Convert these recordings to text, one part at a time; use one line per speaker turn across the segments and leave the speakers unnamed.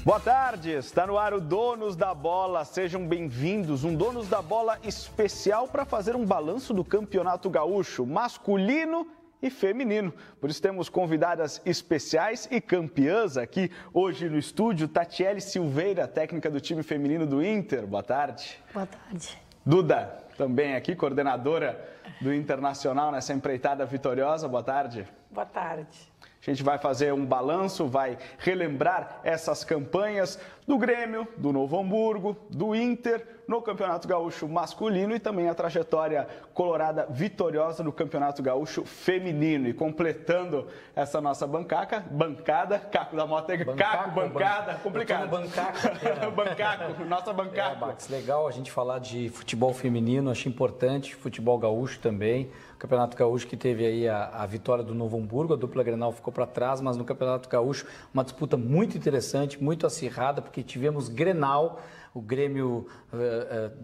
Boa tarde, está no ar o Donos da Bola, sejam bem-vindos, um Donos da Bola especial para fazer um balanço do Campeonato Gaúcho, masculino e feminino. Por isso temos convidadas especiais e campeãs aqui hoje no estúdio, Tatiele Silveira, técnica do time feminino do Inter, boa tarde.
Boa tarde.
Duda, também aqui, coordenadora do Internacional nessa empreitada vitoriosa, boa tarde.
Boa tarde.
A gente vai fazer um balanço, vai relembrar essas campanhas do Grêmio, do Novo Hamburgo, do Inter no Campeonato Gaúcho masculino e também a trajetória colorada vitoriosa no Campeonato Gaúcho feminino. E completando essa nossa bancada, Caco da Mota, bancada, complicado. Bancaco, nossa bancaco.
Max, legal a gente falar de futebol feminino, acho importante, futebol gaúcho também. O Campeonato Gaúcho que teve aí a vitória do Novo Hamburgo, a dupla Grenal ficou para trás, mas no Campeonato Gaúcho uma disputa muito interessante, muito acirrada, porque tivemos Grenal, o Grêmio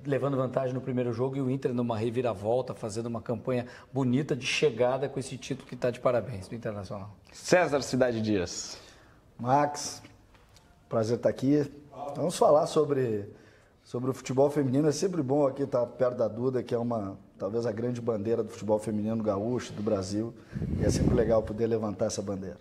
levando vantagem no primeiro jogo e o Inter numa reviravolta, fazendo uma campanha bonita de chegada com esse título que está de parabéns do Internacional.
César Cidade Dias.
Max, prazer estar aqui. Vamos falar sobre o futebol feminino. É sempre bom aqui estar perto da Duda, que é talvez a grande bandeira do futebol feminino gaúcho, do Brasil. E é sempre legal poder levantar essa bandeira.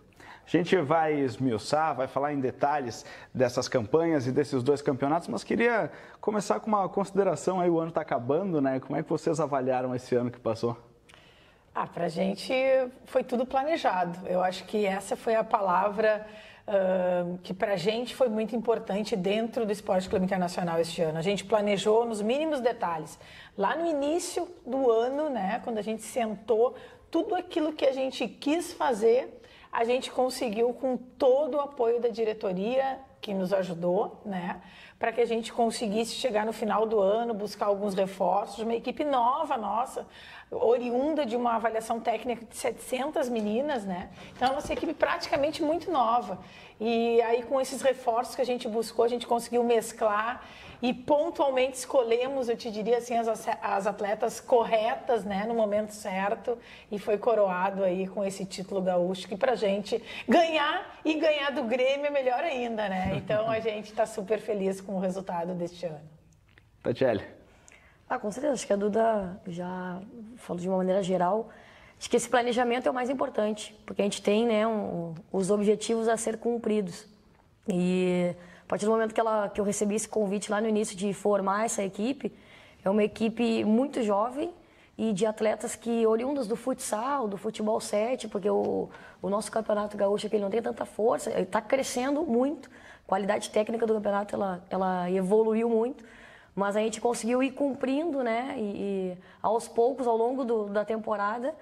A gente vai esmiuçar, vai falar em detalhes dessas campanhas e desses dois campeonatos, mas queria começar com uma consideração aí, o ano está acabando, né? Como é que vocês avaliaram esse ano que passou?
Pra gente foi tudo planejado. Eu acho que essa foi a palavra que pra gente foi muito importante dentro do Esporte Clube Internacional este ano. A gente planejou nos mínimos detalhes. Lá no início do ano, né, quando a gente sentou, tudo aquilo que a gente quis fazer, a gente conseguiu com todo o apoio da diretoria, que nos ajudou, né, para que a gente conseguisse chegar no final do ano, buscar alguns reforços, uma equipe nova nossa, oriunda de uma avaliação técnica de 700 meninas, né? Então, a nossa equipe praticamente muito nova. E aí, com esses reforços que a gente buscou, a gente conseguiu mesclar e pontualmente escolhemos, eu te diria assim, as atletas corretas, né, no momento certo, e foi coroado aí com esse título gaúcho, que pra gente ganhar e ganhar do Grêmio é melhor ainda, né? Então, a gente tá super feliz com o resultado deste ano.
Tatiele.
Com certeza, acho que a Duda já falou de uma maneira geral. Acho que esse planejamento é o mais importante, porque a gente tem, né, os objetivos a ser cumpridos. E a partir do momento que eu recebi esse convite lá no início de formar essa equipe, é uma equipe muito jovem e de atletas que oriundos do futsal, do futebol 7, porque o nosso campeonato gaúcho aqui ele não tem tanta força, ele está crescendo muito, a qualidade técnica do campeonato ela evoluiu muito. Mas a gente conseguiu ir cumprindo, né, e aos poucos, ao longo da temporada,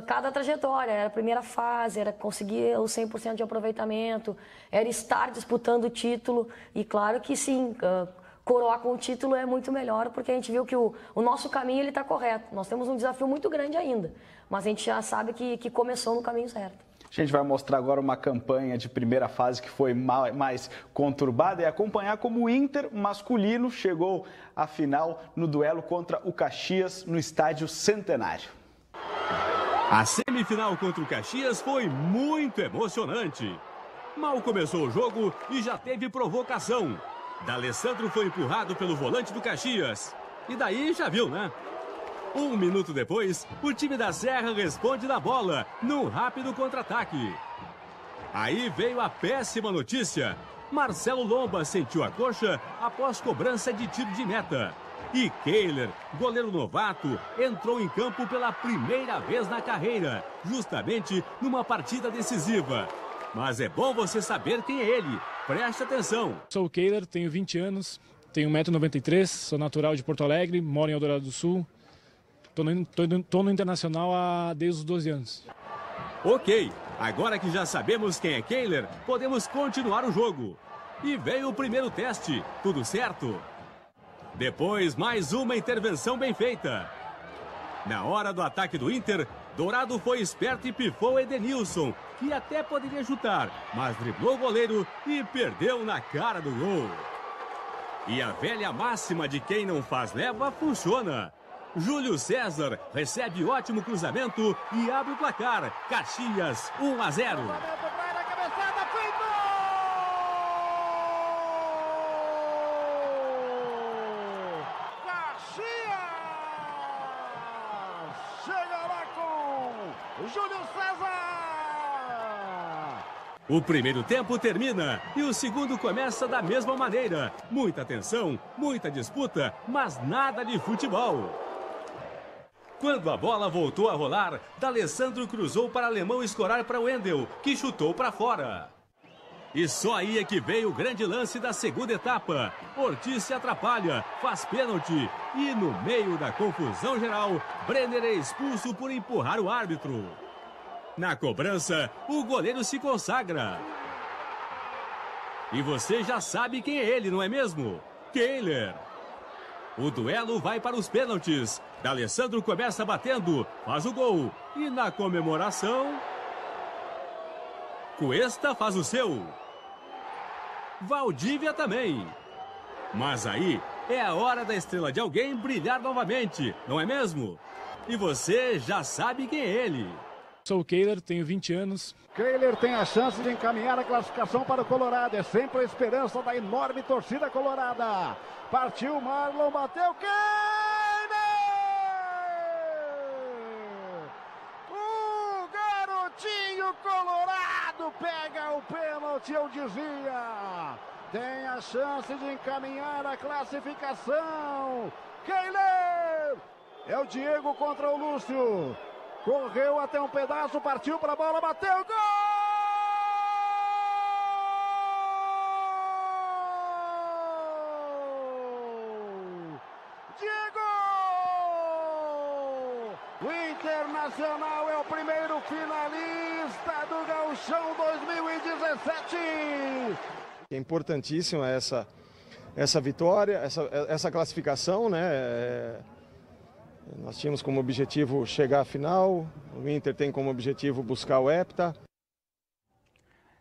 cada trajetória. Era a primeira fase, era conseguir o 100% de aproveitamento, era estar disputando o título. E claro que sim, coroar com o título é muito melhor, porque a gente viu que o nosso caminho está correto. Nós temos um desafio muito grande ainda, mas a gente já sabe que começou no caminho certo.
A gente vai mostrar agora uma campanha de primeira fase que foi mais conturbada e acompanhar como o Inter masculino chegou à final no duelo contra o Caxias no Estádio Centenário.
A semifinal contra o Caxias foi muito emocionante. Mal começou o jogo e já teve provocação. D'Alessandro foi empurrado pelo volante do Caxias. E daí já viu, né? 1 minuto depois, o time da Serra responde na bola, num rápido contra-ataque. Aí veio a péssima notícia. Marcelo Lomba sentiu a coxa após cobrança de tiro de meta. E Kehler, goleiro novato, entrou em campo pela primeira vez na carreira, justamente numa partida decisiva. Mas é bom você saber quem é ele. Preste atenção.
Sou o Kehler, tenho 20 anos, tenho 1,93 m, sou natural de Porto Alegre, moro em Eldorado do Sul. Tô no Internacional desde os 12 anos.
Ok, agora que já sabemos quem é Kehler, podemos continuar o jogo. E veio o primeiro teste, tudo certo? Depois, mais uma intervenção bem feita. Na hora do ataque do Inter, Dourado foi esperto e pifou Edenilson, que até poderia chutar, mas driblou o goleiro e perdeu na cara do gol. E a velha máxima de quem não faz leva funciona. Júlio César recebe ótimo cruzamento e abre o placar. Caxias 1-0.
Júlio César!
O primeiro tempo termina e o segundo começa da mesma maneira. Muita tensão, muita disputa, mas nada de futebol. Quando a bola voltou a rolar, D'Alessandro cruzou para Alemão escorar para Wendel, que chutou para fora. E só aí é que veio o grande lance da segunda etapa. Ortiz se atrapalha, faz pênalti e no meio da confusão geral, Brenner é expulso por empurrar o árbitro. Na cobrança, o goleiro se consagra. E você já sabe quem é ele, não é mesmo? Kehler. O duelo vai para os pênaltis. D'Alessandro começa batendo, faz o gol. E na comemoração, Cuesta faz o seu. Valdívia também. Mas aí é a hora da estrela de alguém brilhar novamente, não é mesmo? E você já sabe quem é ele.
Sou o Kehler, tenho 20 anos.
Kehler tem a chance de encaminhar a classificação para o Colorado. É sempre a esperança da enorme torcida colorada. Partiu Marlon, bateu Kehler! O garotinho colorado pega o pênalti, eu dizia. Tem a chance de encaminhar a classificação. Kehler! É o Diego contra o Lúcio. Correu até um pedaço, partiu para a bola, bateu, gol! Diego! O Internacional é o primeiro finalista do Gauchão 2017.
É importantíssima essa vitória, essa classificação, né? Nós tínhamos como objetivo chegar à final, o Inter tem como objetivo buscar o hepta.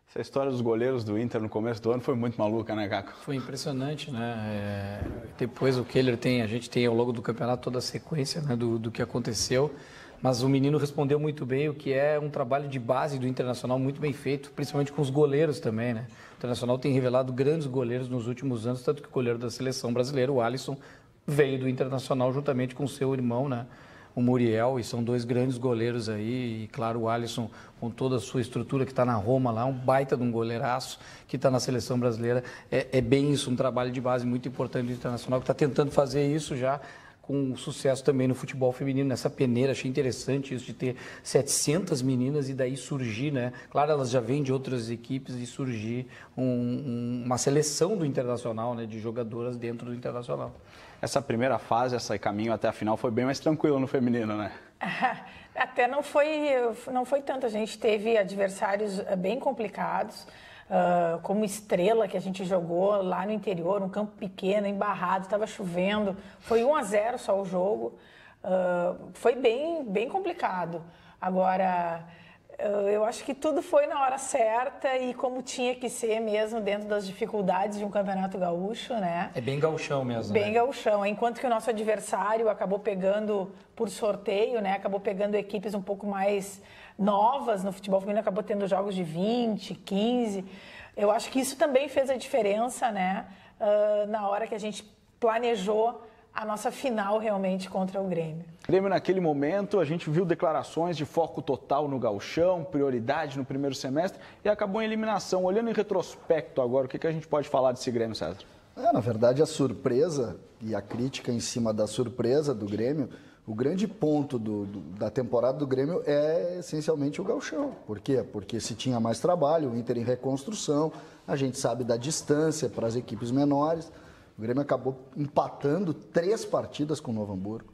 Essa história dos goleiros do Inter no começo do ano foi muito maluca, né, Caco?
Foi impressionante, né? Depois o Kehler a gente tem ao longo do campeonato toda a sequência, né, do que aconteceu, mas o menino respondeu muito bem, o que é um trabalho de base do Internacional muito bem feito, principalmente com os goleiros também, né? O Internacional tem revelado grandes goleiros nos últimos anos, tanto que o goleiro da seleção brasileira, o Alisson, veio do Internacional juntamente com seu irmão, né, o Muriel, e são dois grandes goleiros aí, e claro, o Alisson com toda a sua estrutura que está na Roma lá, um baita de um goleiraço que está na seleção brasileira, é bem isso, um trabalho de base muito importante do Internacional, que está tentando fazer isso já com sucesso também no futebol feminino, nessa peneira. Achei interessante isso de ter 700 meninas e daí surgir, né? Claro, elas já vêm de outras equipes e surgir uma seleção do Internacional, né? De jogadoras dentro do Internacional.
Essa primeira fase, esse caminho até a final foi bem mais tranquilo no feminino, né?
Até não foi tanto. A gente teve adversários bem complicados. Como Estrela, que a gente jogou lá no interior, um campo pequeno, embarrado, estava chovendo, foi 1-0 só o jogo, foi bem complicado. Agora, eu acho que tudo foi na hora certa e como tinha que ser mesmo dentro das dificuldades de um campeonato gaúcho, né?
É bem gauchão mesmo,
Bem
né?
gauchão, enquanto que o nosso adversário acabou pegando por sorteio, né? Acabou pegando equipes um pouco mais novas no futebol feminino, acabou tendo jogos de 20, 15. Eu acho que isso também fez a diferença, né? Na hora que a gente planejou a nossa final realmente contra o Grêmio.
Grêmio, naquele momento, a gente viu declarações de foco total no gauchão, prioridade no primeiro semestre e acabou em eliminação. Olhando em retrospecto agora, o que a gente pode falar desse Grêmio, César?
Na verdade, a surpresa e a crítica em cima da surpresa do Grêmio, o grande ponto da temporada do Grêmio é essencialmente o gauchão. Por quê? Porque se tinha mais trabalho, o Inter em reconstrução, a gente sabe da distância para as equipes menores. O Grêmio acabou empatando 3 partidas com o Novo Hamburgo.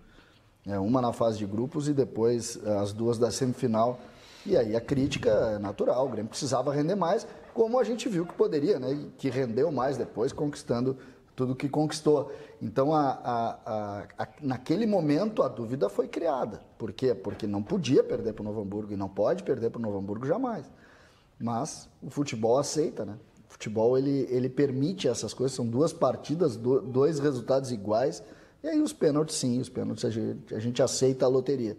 Uma na fase de grupos e depois as 2 da semifinal. E aí a crítica é natural, o Grêmio precisava render mais, como a gente viu que poderia, né? Que rendeu mais depois, conquistando tudo que conquistou. Então, naquele momento, a dúvida foi criada. Por quê? Porque não podia perder para o Novo Hamburgo e não pode perder para o Novo Hamburgo jamais. Mas o futebol aceita, né? O futebol, ele permite essas coisas, são 2 partidas, 2 resultados iguais, e aí os pênaltis, sim, os pênaltis a gente aceita a loteria.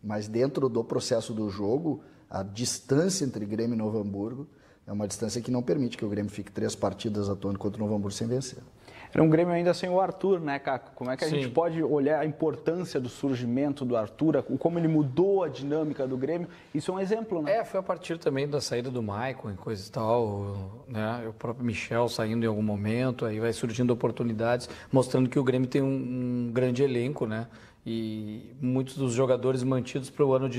Mas dentro do processo do jogo, a distância entre Grêmio e Novo Hamburgo é uma distância que não permite que o Grêmio fique 3 partidas atuando contra o Novo Hamburgo sem vencer.
Era um Grêmio ainda sem o Arthur, né, Caco? Como é que a
Sim.
gente pode olhar a importância do surgimento do Arthur, como ele mudou a dinâmica do Grêmio? Isso é um exemplo, né?
Foi a partir também da saída do Maicon e coisa e tal, né? O próprio Michel saindo em algum momento, aí vai surgindo oportunidades, mostrando que o Grêmio tem um grande elenco, né? E muitos dos jogadores mantidos para o ano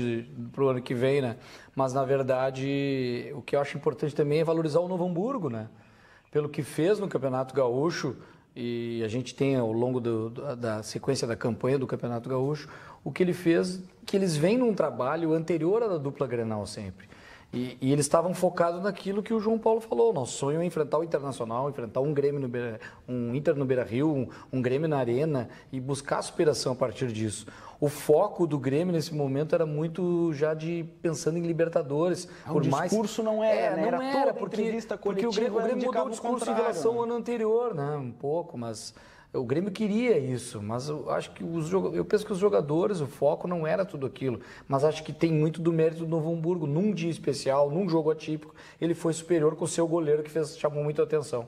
que vem, né? Mas, na verdade, o que eu acho importante também é valorizar o Novo Hamburgo, né? Pelo que fez no Campeonato Gaúcho, e a gente tem ao longo da sequência da campanha do Campeonato Gaúcho, o que ele fez, que eles vêm num trabalho anterior à da dupla Grenal sempre. E eles estavam focados naquilo que o João Paulo falou. Nosso sonho é enfrentar o Internacional, enfrentar um Grêmio um Inter no Beira-Rio, um Grêmio na Arena e buscar a superação a partir disso. O foco do Grêmio nesse momento era muito já pensando em Libertadores.
O discurso não era, né?
Não era,
toda entrevista coletiva
porque o Grêmio mudou o discurso em relação ao ano anterior, né? Um pouco, mas o Grêmio queria isso, mas eu acho que eu penso que os jogadores, o foco não era tudo aquilo, mas acho que tem muito do mérito do Novo Hamburgo. Num dia especial, num jogo atípico, ele foi superior com o seu goleiro, que chamou muita atenção.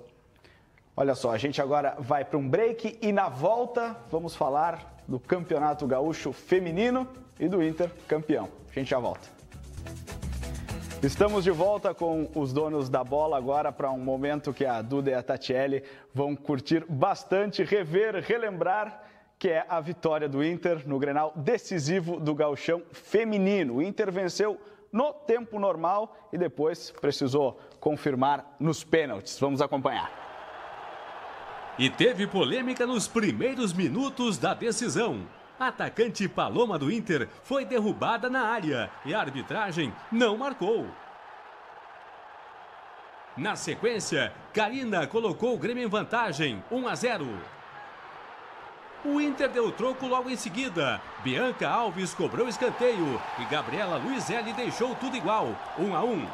Olha só, a gente agora vai para um break e na volta vamos falar do Campeonato Gaúcho Feminino e do Inter campeão. A gente já volta. Estamos de volta com os donos da bola agora para um momento que a Duda e a Tatiele vão curtir bastante, relembrar, que é a vitória do Inter no Grenal decisivo do Gauchão Feminino. O Inter venceu no tempo normal e depois precisou confirmar nos pênaltis. Vamos acompanhar.
E teve polêmica nos primeiros minutos da decisão. A atacante Paloma do Inter foi derrubada na área e a arbitragem não marcou. Na sequência, Karina colocou o Grêmio em vantagem, 1-0. O Inter deu troco logo em seguida. Bianca Alves cobrou escanteio e Gabriela Luizelli deixou tudo igual, 1-1.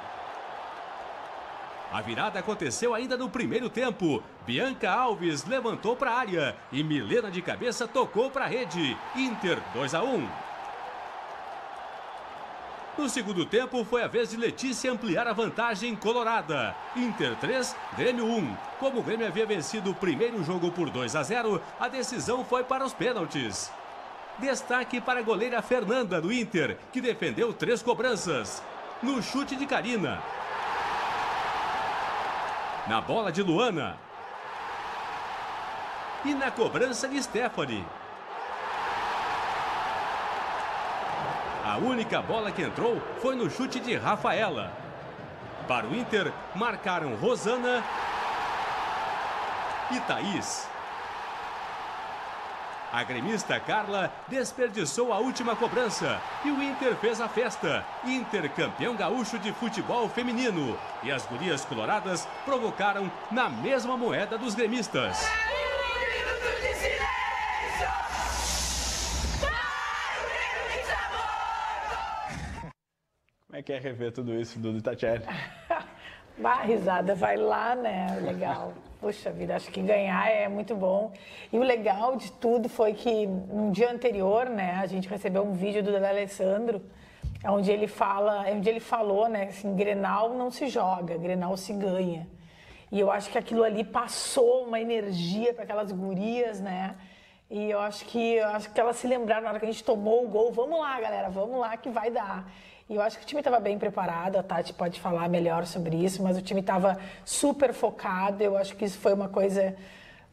A virada aconteceu ainda no primeiro tempo. Bianca Alves levantou para a área e Milena de cabeça tocou para a rede. Inter 2-1. No segundo tempo foi a vez de Letícia ampliar a vantagem colorada. Inter 3, Grêmio 1. Como o Grêmio havia vencido o primeiro jogo por 2-0, a decisão foi para os pênaltis. Destaque para a goleira Fernanda do Inter, que defendeu 3 cobranças. No chute de Karina. Na bola de Luana. E na cobrança de Stephanie. A única bola que entrou foi no chute de Rafaela. Para o Inter, marcaram Rosana e Thaís. A gremista Carla desperdiçou a última cobrança e o Inter fez a festa. Inter campeão gaúcho de futebol feminino. E as gurias coloradas provocaram na mesma moeda dos gremistas.
Como é que é rever tudo isso, Dudu e Tatiele?
Bah, risada, vai lá, né? Legal. Poxa vida, acho que ganhar é muito bom. E o legal de tudo foi que no dia anterior, né, a gente recebeu um vídeo do D'Alessandro, onde ele falou, né, assim, Grenal não se joga, Grenal se ganha. E eu acho que aquilo ali passou uma energia para aquelas gurias, né? E eu acho que elas se lembraram na hora que a gente tomou o gol, vamos lá, galera, vamos lá que vai dar. E eu acho que o time estava bem preparado, a Tati pode falar melhor sobre isso, mas o time estava super focado, eu acho que isso foi uma coisa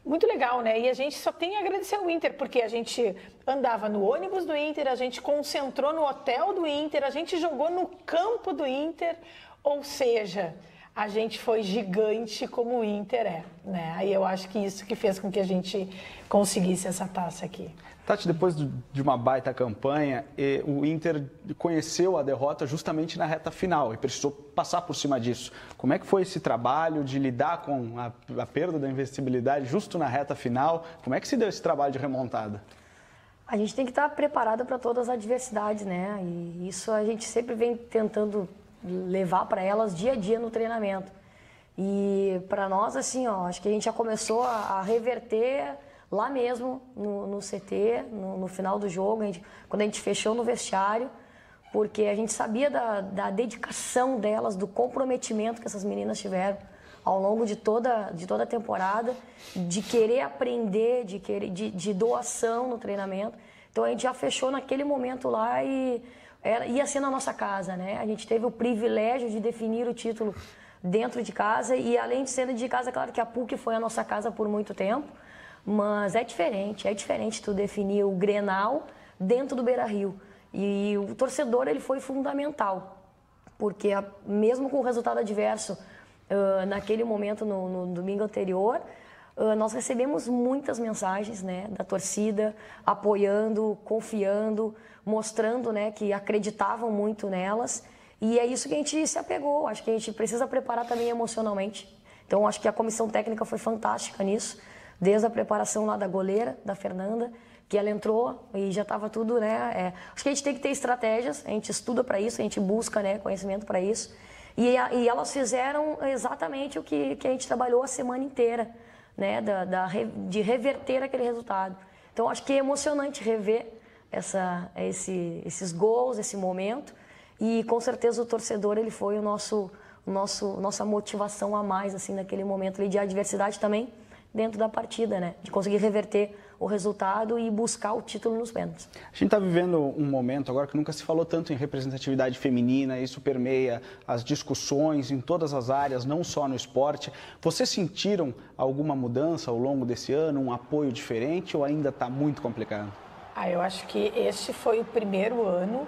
muito legal, né? E a gente só tem a agradecer ao Inter, porque a gente andava no ônibus do Inter, a gente concentrou no hotel do Inter, a gente jogou no campo do Inter, ou seja, a gente foi gigante como o Inter é, né? Aí eu acho que isso que fez com que a gente conseguisse essa taça aqui.
Tati, depois de uma baita campanha, o Inter conheceu a derrota justamente na reta final e precisou passar por cima disso. Como é que foi esse trabalho de lidar com a perda da invencibilidade justo na reta final? Como é que se deu esse trabalho de remontada?
A gente tem que estar preparado para todas as adversidades, né? E isso a gente sempre vem tentando levar para elas dia a dia no treinamento. E para nós, assim, ó, acho que a gente já começou a reverter lá mesmo, no CT, no final do jogo, quando a gente fechou no vestiário, porque a gente sabia da dedicação delas, do comprometimento que essas meninas tiveram ao longo de toda a temporada, de querer aprender, de doação no treinamento. Então a gente já fechou naquele momento lá e ia ser na nossa casa, né? A gente teve o privilégio de definir o título dentro de casa e além de ser dentro de casa, claro que a PUC foi a nossa casa por muito tempo, mas é diferente tu definir o Grenal dentro do Beira-Rio. E o torcedor ele foi fundamental, porque mesmo com o resultado adverso naquele momento no domingo anterior, nós recebemos muitas mensagens, né, da torcida, apoiando, confiando, mostrando, né, que acreditavam muito nelas. E é isso que a gente se apegou. Acho que a gente precisa preparar também emocionalmente. Então, acho que a comissão técnica foi fantástica nisso, desde a preparação lá da goleira, da Fernanda, que ela entrou e já estava tudo, né? Acho que a gente tem que ter estratégias, a gente estuda para isso, a gente busca, né, conhecimento para isso. E elas fizeram exatamente o que a gente trabalhou a semana inteira, né, de reverter aquele resultado. Então, acho que é emocionante rever esses gols, esse momento. E, com certeza, o torcedor ele foi nossa motivação a mais assim, naquele momento ali, de adversidade também dentro da partida, né, de conseguir reverter o resultado e buscar o título nos pênaltis.
A gente está vivendo um momento agora que nunca se falou tanto em representatividade feminina, isso permeia as discussões em todas as áreas, não só no esporte. Vocês sentiram alguma mudança ao longo desse ano, um apoio diferente ou ainda está muito complicado?
Eu acho que este foi o primeiro ano,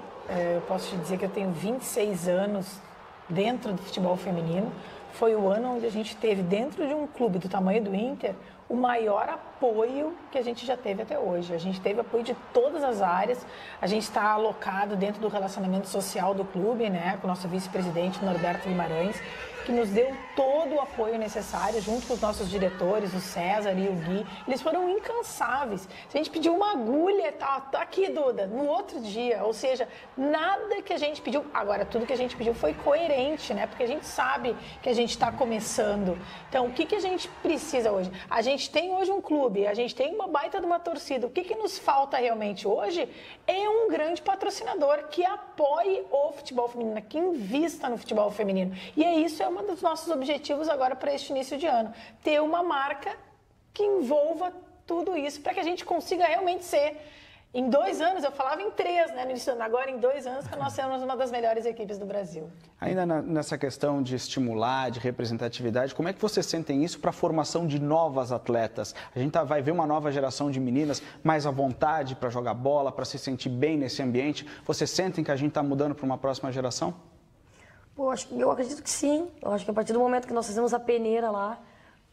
eu posso te dizer que eu tenho 26 anos dentro do futebol feminino, foi o ano onde a gente teve dentro de um clube do tamanho do Inter o maior apoio que a gente já teve até hoje. A gente teve apoio de todas as áreas, a gente está alocado dentro do relacionamento social do clube, né, com o nosso vice-presidente Norberto Guimarães, que nos deu todo o apoio necessário, junto com os nossos diretores, o César e o Gui. Eles foram incansáveis. Se a gente pediu uma agulha, tá aqui, Duda, no outro dia. Ou seja, nada que a gente pediu... Agora, tudo que a gente pediu foi coerente, né? Porque a gente sabe que a gente está começando. Então, o que a gente precisa hoje? A gente tem hoje um clube, a gente tem uma baita de uma torcida. O que nos falta realmente hoje é um grande patrocinador que apoie o futebol feminino, que invista no futebol feminino. E isso é um dos nossos objetivos agora para este início de ano. Ter uma marca que envolva tudo isso para que a gente consiga realmente ser, em 2 anos, eu falava em 3, né, no início do ano, agora em 2 anos, que nós sermos uma das melhores equipes do Brasil.
Ainda nessa questão de estimular, de representatividade, como é que vocês sentem isso para a formação de novas atletas? A gente vai ver uma nova geração de meninas mais à vontade para jogar bola, para se sentir bem nesse ambiente. Vocês sentem que a gente está mudando para uma próxima geração?
Eu acredito que sim. Eu acho que a partir do momento que nós fizemos a peneira lá,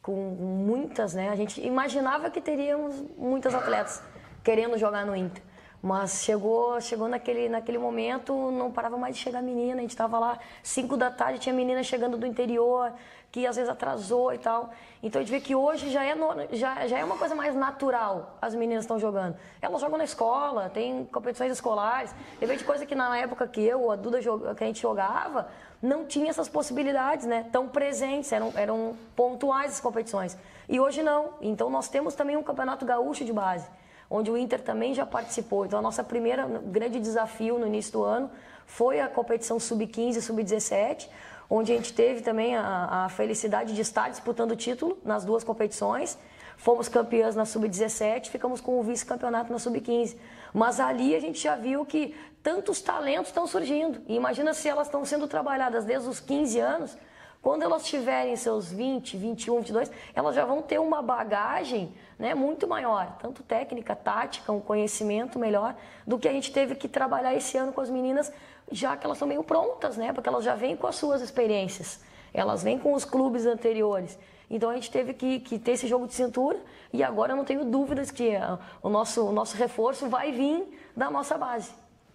com muitas, né? A gente imaginava que teríamos muitas atletas querendo jogar no Inter. Mas chegou naquele momento, não parava mais de chegar menina. A gente estava lá, 5 da tarde, tinha menina chegando do interior, que às vezes atrasou e tal. Então a gente vê que hoje já é uma coisa mais natural, as meninas estão jogando. Elas jogam na escola, tem competições escolares. De repente, coisa que na época que a Duda, que a gente jogava, não tinha essas possibilidades, né, tão presentes, eram pontuais as competições. E hoje não. Então nós temos também um campeonato gaúcho de base, onde o Inter também já participou. Então, a nossa primeira grande desafio no início do ano foi a competição Sub-15 e Sub-17, onde a gente teve também a felicidade de estar disputando o título nas 2 competições. Fomos campeãs na Sub-17, ficamos com o vice-campeonato na Sub-15. Mas ali a gente já viu que tantos talentos estão surgindo. E imagina se elas estão sendo trabalhadas desde os 15 anos, quando elas tiverem seus 20, 21, 22, elas já vão ter uma bagagem, né, muito maior, tanto técnica, tática, um conhecimento melhor do que a gente teve que trabalhar esse ano com as meninas, já que elas estão meio prontas, né, porque elas já vêm com as suas experiências, elas vêm com os clubes anteriores. Então a gente teve que ter esse jogo de cintura e agora eu não tenho dúvidas que o nosso reforço vai vir da nossa base.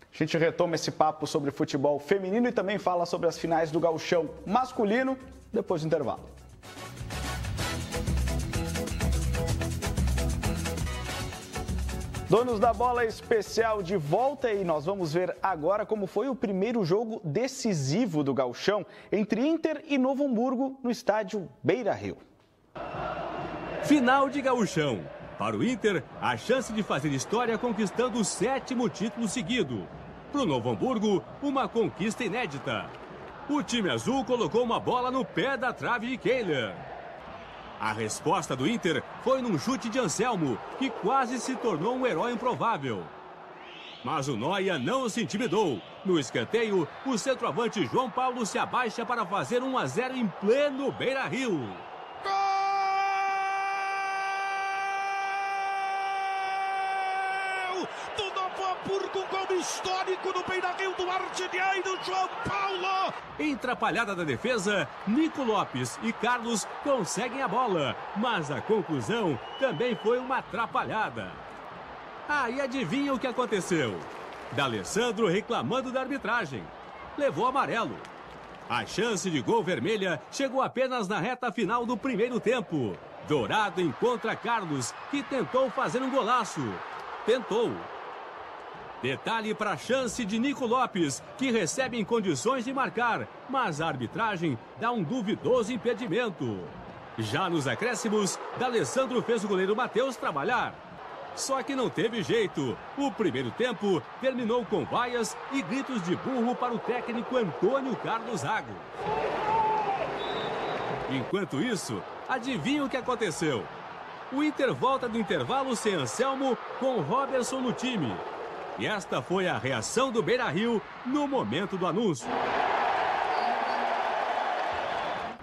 A gente retoma esse papo sobre futebol feminino e também fala sobre as finais do gauchão masculino depois do intervalo. Donos da Bola especial de volta e nós vamos ver agora como foi o primeiro jogo decisivo do gauchão entre Inter e Novo Hamburgo no estádio Beira-Rio.
Final de gauchão. Para o Inter, a chance de fazer história conquistando o 7º título seguido. Para o Novo Hamburgo, uma conquista inédita. o time azul colocou uma bola no pé da trave de Kehler. A resposta do Inter foi num chute de Anselmo, que quase se tornou um herói improvável. Mas o Noia não se intimidou. No escanteio, o centroavante João Paulo se abaixa para fazer 1-0 em pleno Beira-Rio.
Do Novo Hamburgo, um gol histórico no Beira-Rio do artilheiro João Paulo.
Em atrapalhada da defesa, Nico Lopes e Carlos conseguem a bola, mas a conclusão também foi uma atrapalhada. E adivinha o que aconteceu? D'Alessandro reclamando da arbitragem. Levou amarelo. A chance de gol vermelha chegou apenas na reta final do primeiro tempo. Dourado encontra Carlos, que tentou fazer um golaço. Tentou. Detalhe para a chance de Nico Lopes, que recebe em condições de marcar, mas a arbitragem dá um duvidoso impedimento. Já nos acréscimos, D'Alessandro fez o goleiro Matheus trabalhar. Só que não teve jeito. O primeiro tempo terminou com vaias e gritos de burro para o técnico Antônio Carlos Zago. Enquanto isso, adivinha o que aconteceu? O Inter volta do intervalo sem Anselmo, com Robertson no time. E esta foi a reação do Beira-Rio no momento do anúncio.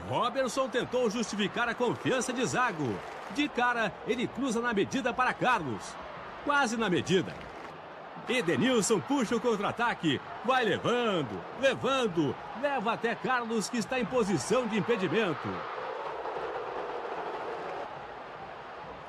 Robertson tentou justificar a confiança de Zago. De cara, ele cruza na medida para Carlos. Quase na medida. Edenilson puxa o contra-ataque. Vai levando, leva até Carlos, que está em posição de impedimento.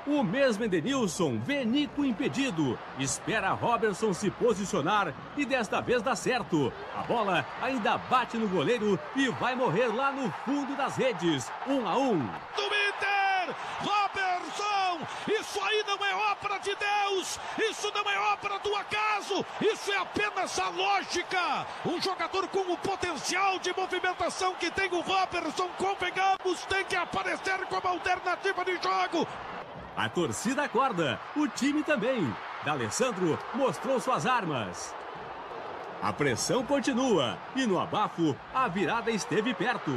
O mesmo Edenilson vê Nico impedido. Espera Robertson se posicionar e desta vez dá certo. A bola ainda bate no goleiro e vai morrer lá no fundo das redes. 1-1.
Do Inter! Robertson! Isso aí não é obra de Deus! Isso não é obra do acaso! Isso é apenas a lógica! Um jogador com o potencial de movimentação que tem o Robertson, convenhamos, tem que aparecer como alternativa de jogo!
A torcida acorda, o time também. D'Alessandro mostrou suas armas. A pressão continua e no abafo a virada esteve perto.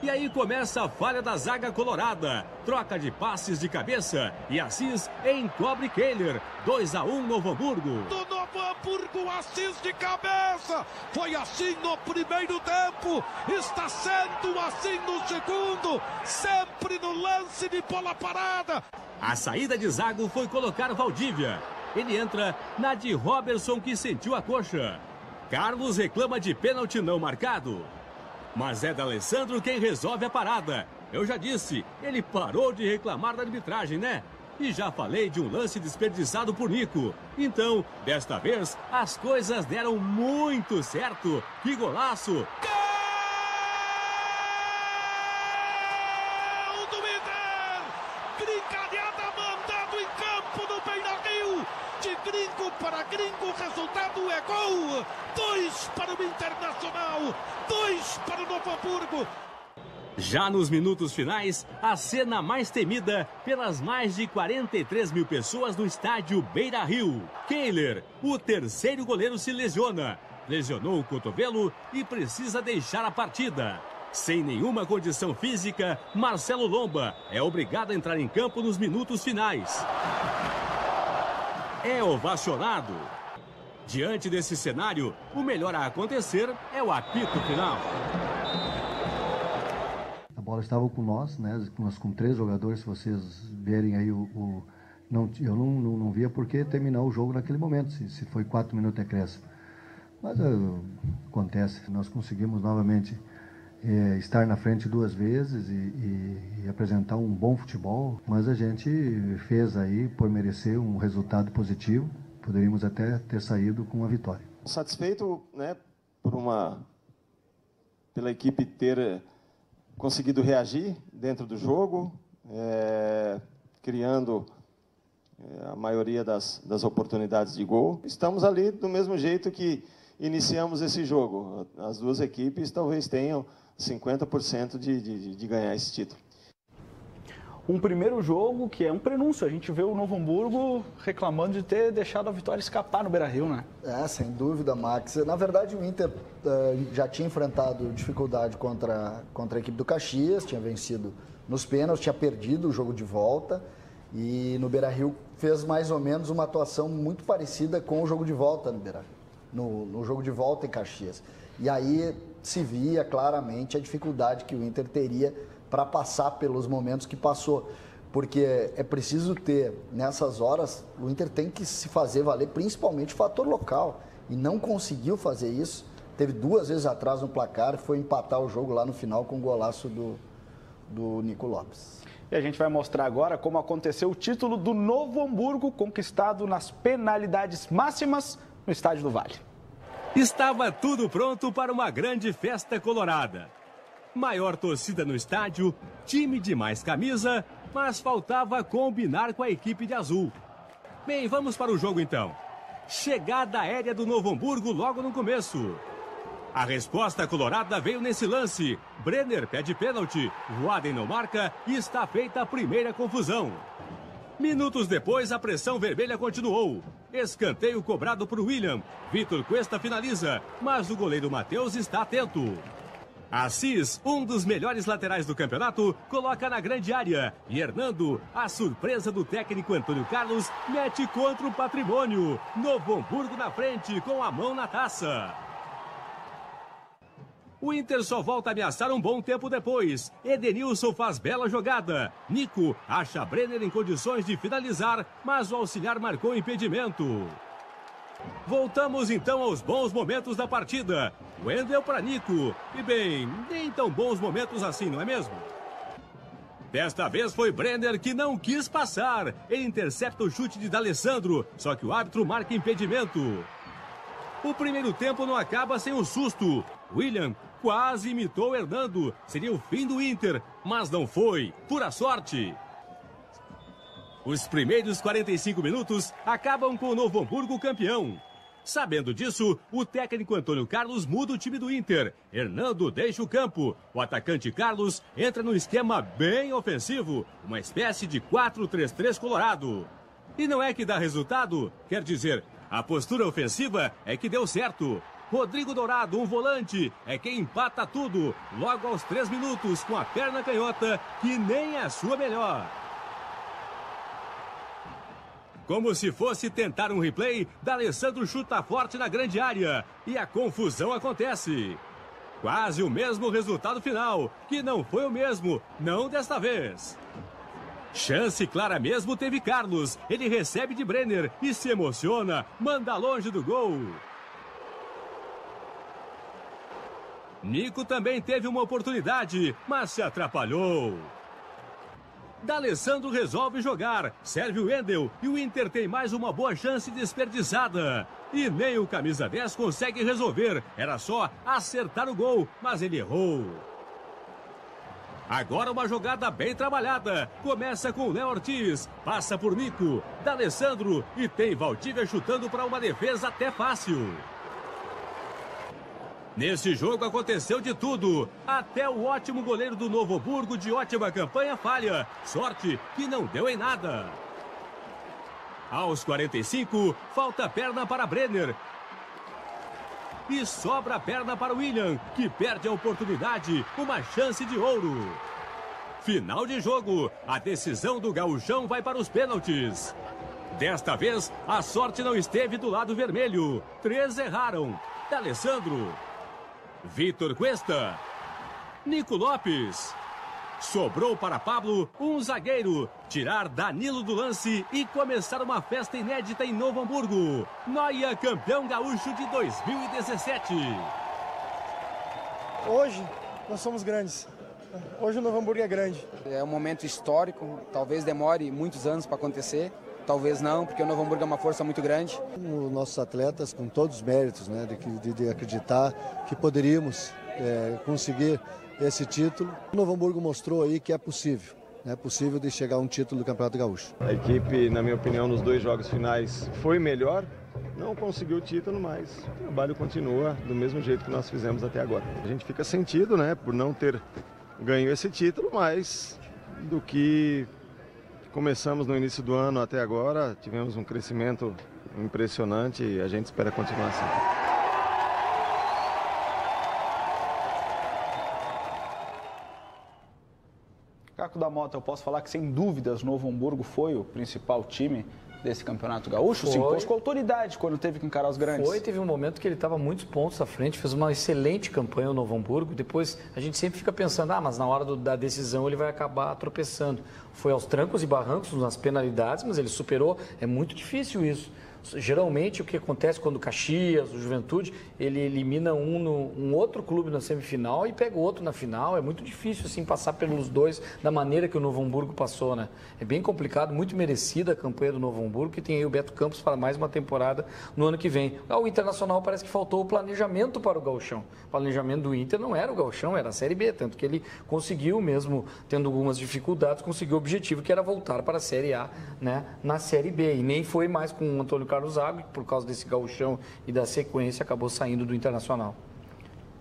E aí começa a falha da zaga colorada. Troca de passes de cabeça e Assis encobre Kehler. 2-1 Novo Hamburgo.
Do Novo Hamburgo, Assis de cabeça. Foi assim no primeiro tempo. Está sendo assim no segundo. Sempre no lance de bola parada.
A saída de Zago foi colocar Valdívia. Ele entra na de Robertson, que sentiu a coxa. Carlos reclama de pênalti não marcado. Mas é D'Alessandro quem resolve a parada. Eu já disse, ele parou de reclamar da arbitragem, né? E já falei de um lance desperdiçado por Nico. Então, desta vez, as coisas deram muito certo. Que golaço!
Gol do Inter! Brincalhada mandado em campo no Beira-Rio. De gringo para gringo, o resultado é gol. 2 para o Internacional, 2 para o Novo Hamburgo.
Já nos minutos finais, a cena mais temida pelas mais de 43 mil pessoas no estádio Beira-Rio. Kehler, o terceiro goleiro, se lesiona. Lesionou o cotovelo e precisa deixar a partida. Sem nenhuma condição física, Marcelo Lomba é obrigado a entrar em campo nos minutos finais. É ovacionado. Diante desse cenário, o melhor a acontecer é o apito final.
A bola estava com nós, né? Nós com 3 jogadores, se vocês verem aí eu não via por que terminar o jogo naquele momento, se foi 4 minutos de acréscimo. Mas acontece, nós conseguimos novamente estar na frente 2 vezes e apresentar um bom futebol, mas a gente fez aí por merecer um resultado positivo. Poderíamos até ter saído com uma vitória.
Satisfeito, né, pela equipe ter conseguido reagir dentro do jogo, criando a maioria das oportunidades de gol. Estamos ali do mesmo jeito que iniciamos esse jogo. As duas equipes talvez tenham 50% de ganhar esse título.
um primeiro jogo que é um prenúncio. A gente vê o Novo Hamburgo reclamando de ter deixado a vitória escapar no Beira-Rio, né?
Sem dúvida, Max. Na verdade, o Inter já tinha enfrentado dificuldade contra a equipe do Caxias, tinha vencido nos pênaltis, tinha perdido o jogo de volta e no Beira-Rio fez mais ou menos uma atuação muito parecida com o jogo de volta no Beira-Rio, no jogo de volta em Caxias. E aí se via claramente a dificuldade que o Inter teria para passar pelos momentos que passou. Porque é preciso ter, nessas horas, o Inter tem que se fazer valer principalmente o fator local. E não conseguiu fazer isso. Teve 2 vezes atrás no placar e foi empatar o jogo lá no final com o golaço do Nico Lopes.
E a gente vai mostrar agora como aconteceu o título do Novo Hamburgo, conquistado nas penalidades máximas no Estádio do Vale.
Estava tudo pronto para uma grande festa colorada. Maior torcida no estádio, time de mais camisa, mas faltava combinar com a equipe de azul. Bem, vamos para o jogo então. Chegada aérea do Novo Hamburgo logo no começo. A resposta colorada veio nesse lance. Brenner pede pênalti, Voaden não marca e está feita a primeira confusão. Minutos depois, a pressão vermelha continuou. Escanteio cobrado por William. Vitor Cuesta finaliza, mas o goleiro Matheus está atento. Assis, um dos melhores laterais do campeonato, coloca na grande área. E Hernando, a surpresa do técnico Antônio Carlos, mete contra o Patrimônio. Novo Hamburgo na frente, com a mão na taça. O Inter só volta a ameaçar um bom tempo depois. Edenilson faz bela jogada. Nico acha Brenner em condições de finalizar, mas o auxiliar marcou impedimento. Voltamos então aos bons momentos da partida. Wendel para Nico. E bem, nem tão bons momentos assim, não é mesmo? Desta vez foi Brenner que não quis passar. Ele intercepta o chute de D'Alessandro, só que o árbitro marca impedimento. O primeiro tempo não acaba sem um susto. William quase imitou Hernando. Seria o fim do Inter, mas não foi. Pura sorte. Os primeiros 45 minutos acabam com o Novo Hamburgo campeão. Sabendo disso, o técnico Antônio Carlos muda o time do Inter. Hernando deixa o campo. O atacante Carlos entra num esquema bem ofensivo, uma espécie de 4-3-3 colorado. E não é que dá resultado, quer dizer, a postura ofensiva é que deu certo. Rodrigo Dourado, um volante, é quem empata tudo, logo aos 3 minutos, com a perna canhota, que nem é a sua melhor. Como se fosse tentar um replay, D'Alessandro chuta forte na grande área e a confusão acontece. Quase o mesmo resultado final, que não foi o mesmo, não desta vez. Chance clara mesmo teve Carlos, ele recebe de Brenner e se emociona, manda longe do gol. Nico também teve uma oportunidade, mas se atrapalhou. D'Alessandro resolve jogar, serve o Wendel e o Inter tem mais uma boa chance desperdiçada. E nem o camisa 10 consegue resolver, era só acertar o gol, mas ele errou. Agora uma jogada bem trabalhada, começa com o Léo Ortiz, passa por Nico, D'Alessandro e tem Valdívia chutando para uma defesa até fácil. Nesse jogo aconteceu de tudo, até o ótimo goleiro do Novo Hamburgo de ótima campanha falha, sorte que não deu em nada. Aos 45, falta perna para Brenner. E sobra perna para William, que perde a oportunidade, uma chance de ouro. Final de jogo, a decisão do gauchão vai para os pênaltis. Desta vez, a sorte não esteve do lado vermelho, 3 erraram, D'Alessandro, Vitor Cuesta, Nico Lopes. Sobrou para Pablo, um zagueiro, tirar Danilo do lance e começar uma festa inédita em Novo Hamburgo. Noia, campeão gaúcho de 2017.
Hoje nós somos grandes. Hoje o Novo Hamburgo é grande.
É um momento histórico, talvez demore muitos anos para acontecer. Talvez não, porque o Novo Hamburgo é uma força muito grande.
Os nossos atletas, com todos os méritos, né, de acreditar que poderíamos conseguir esse título. O Novo Hamburgo mostrou aí que é possível de chegar a um título do Campeonato Gaúcho.
A equipe, na minha opinião, nos 2 jogos finais foi melhor, não conseguiu o título, mas o trabalho continua do mesmo jeito que nós fizemos até agora. A gente fica sentido, né, por não ter ganho esse título, mas do que começamos no início do ano até agora. Tivemos um crescimento impressionante e a gente espera continuar assim.
Caco da Mota, eu posso falar que sem dúvidas Novo Hamburgo foi o principal time desse Campeonato Gaúcho? Se impôs com autoridade quando teve que encarar os grandes.
Teve um momento que ele estava muitos pontos à frente, fez uma excelente campanha o Novo Hamburgo. Depois a gente sempre fica pensando, mas na hora da decisão ele vai acabar tropeçando. Foi aos trancos e barrancos, nas penalidades, mas ele superou. É muito difícil isso. Geralmente o que acontece quando o Caxias, o Juventude, ele elimina um outro clube na semifinal e pega o outro na final. É muito difícil assim passar pelos dois da maneira que o Novo Hamburgo passou, né? É bem complicado, muito merecida a campanha do Novo Hamburgo, que tem aí o Beto Campos para mais uma temporada no ano que vem. O Internacional parece que faltou o planejamento para o Gauchão. O planejamento do Inter não era o Gauchão, era a Série B, tanto que ele conseguiu, mesmo tendo algumas dificuldades, conseguiu o objetivo que era voltar para a Série A, né, na Série B. E nem foi mais com o Antônio Carlos Zago, que por causa desse gauchão e da sequência acabou saindo do Internacional.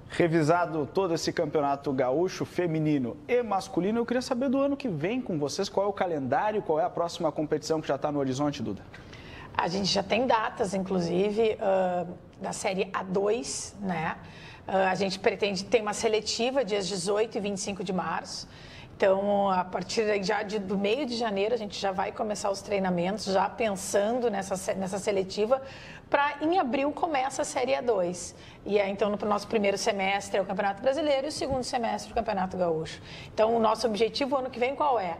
Revisado todo esse campeonato gaúcho feminino e masculino, eu queria saber do ano que vem com vocês, qual é o calendário, qual é a próxima competição que já está no horizonte, Duda?
A gente já tem datas, inclusive, da Série A2, né? A gente pretende ter uma seletiva dias 18 e 25 de março. Então, a partir já do meio de janeiro, a gente já vai começar os treinamentos, já pensando nessa seletiva, para em abril começa a Série A2. E aí, então, no nosso primeiro semestre é o Campeonato Brasileiro e o segundo semestre o Campeonato Gaúcho. Então, o nosso objetivo ano que vem qual é?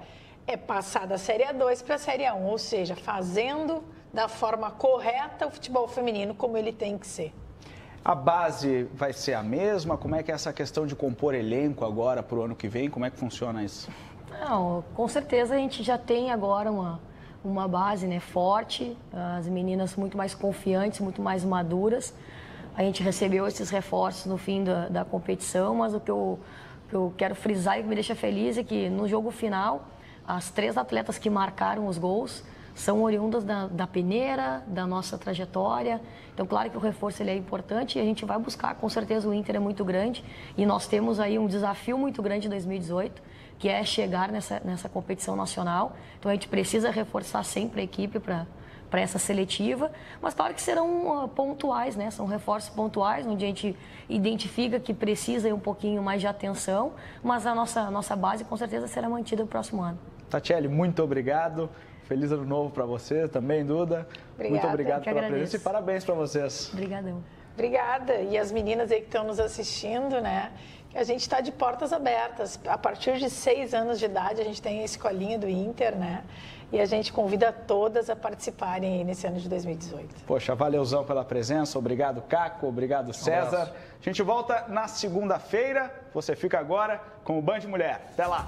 É passar da Série A2 para a Série A1, ou seja, fazendo da forma correta o futebol feminino como ele tem que ser.
A base vai ser a mesma? Como é que é essa questão de compor elenco agora para o ano que vem? Como é que funciona isso?
Não, com certeza a gente já tem agora uma base, né, forte, as meninas muito mais confiantes, muito mais maduras. A gente recebeu esses reforços no fim da competição, mas o que eu quero frisar e que me deixa feliz é que no jogo final, as 3 atletas que marcaram os gols são oriundas da peneira, da nossa trajetória. Então, claro que o reforço ele é importante e a gente vai buscar, com certeza o Inter é muito grande e nós temos aí um desafio muito grande em 2018, que é chegar nessa competição nacional. Então, a gente precisa reforçar sempre a equipe para essa seletiva, mas claro que serão pontuais, né? São reforços pontuais, onde a gente identifica que precisa ir um pouquinho mais de atenção, mas a nossa base com certeza será mantida no próximo ano.
Tatiele, muito obrigado. Feliz ano novo para você também, Duda.
Obrigada,
muito obrigado pela presença e parabéns para vocês.
Obrigadão.
Obrigada. E as meninas aí que estão nos assistindo, né? A gente está de portas abertas. A partir de 6 anos de idade, a gente tem a escolinha do Inter, né? E a gente convida todas a participarem nesse ano de 2018.
Poxa, valeuzão pela presença. Obrigado, Caco. Obrigado, César. A gente volta na segunda-feira. Você fica agora com o Band Mulher. Até lá.